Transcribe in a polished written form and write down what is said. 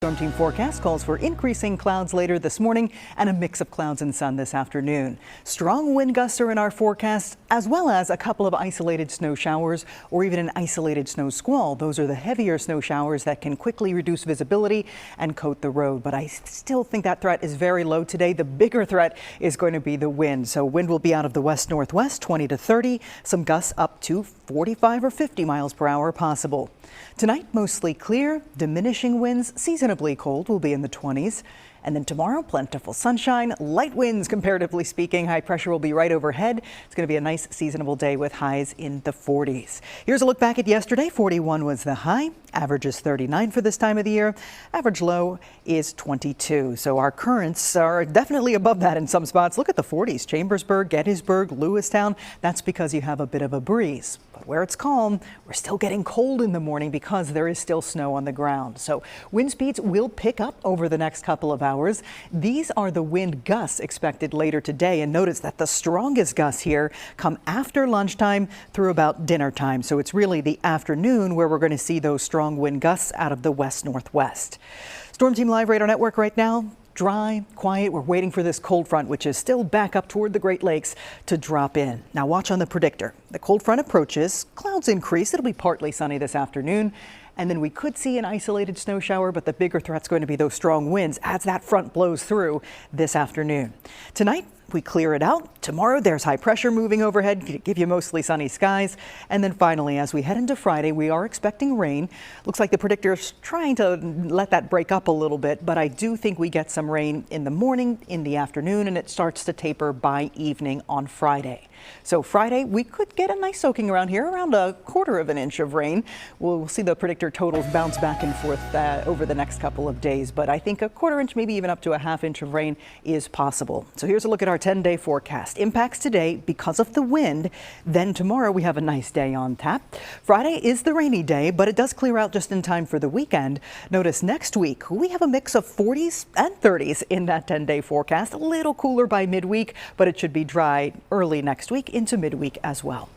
Storm Team forecast calls for increasing clouds later this morning and a mix of clouds and sun this afternoon. Strong wind gusts are in our forecast, as well as a couple of isolated snow showers or even an isolated snow squall. Those are the heavier snow showers that can quickly reduce visibility and coat the road. But I still think that threat is very low today. The bigger threat is going to be the wind. So wind will be out of the west-northwest, 20 to 30, some gusts up to 45 or 50 miles per hour possible. Tonight, mostly clear, diminishing winds, seasonably cold will be in the 20s. And then tomorrow, plentiful sunshine, light winds comparatively speaking. High pressure will be right overhead. It's going to be a nice seasonable day with highs in the 40s. Here's a look back at yesterday. 41 was the high. Average is 39 for this time of the year. Average low is 22. So our currents are definitely above that in some spots. Look at the 40s. Chambersburg, Gettysburg, Lewistown. That's because you have a bit of a breeze. But where it's calm, we're still getting cold in the morning because there is still snow on the ground. So wind speeds will pick up over the next couple of hours. These are the wind gusts expected later today. And notice that the strongest gusts here come after lunchtime through about dinner time. So it's really the afternoon where we're going to see those strong wind gusts out of the west-northwest. Storm Team Live Radar Network right now. Dry, quiet. We're waiting for this cold front, which is still back up toward the Great Lakes, to drop in. Now watch on the predictor. The cold front approaches, clouds increase. It'll be partly sunny this afternoon. And then we could see an isolated snow shower, but the bigger threat's going to be those strong winds as that front blows through this afternoon. Tonight, we clear it out. Tomorrow, there's high pressure moving overhead, give you mostly sunny skies. And then finally, as we head into Friday, we are expecting rain. Looks like the predictor's trying to let that break up a little bit, but I do think we get some rain in the morning, in the afternoon, and it starts to taper by evening on Friday. So Friday, we could get a nice soaking around here, around 1/4 of an inch of rain. We'll see the predictor totals bounce back and forth over the next couple of days, but I think 1/4 inch, maybe even up to 1/2 inch of rain is possible. So here's a look at our 10-day forecast. Impacts today because of the wind. Then tomorrow we have a nice day on tap. Friday is the rainy day, but it does clear out just in time for the weekend. Notice next week we have a mix of 40s and 30s in that 10-day forecast. A little cooler by midweek, but it should be dry early next week into midweek as well.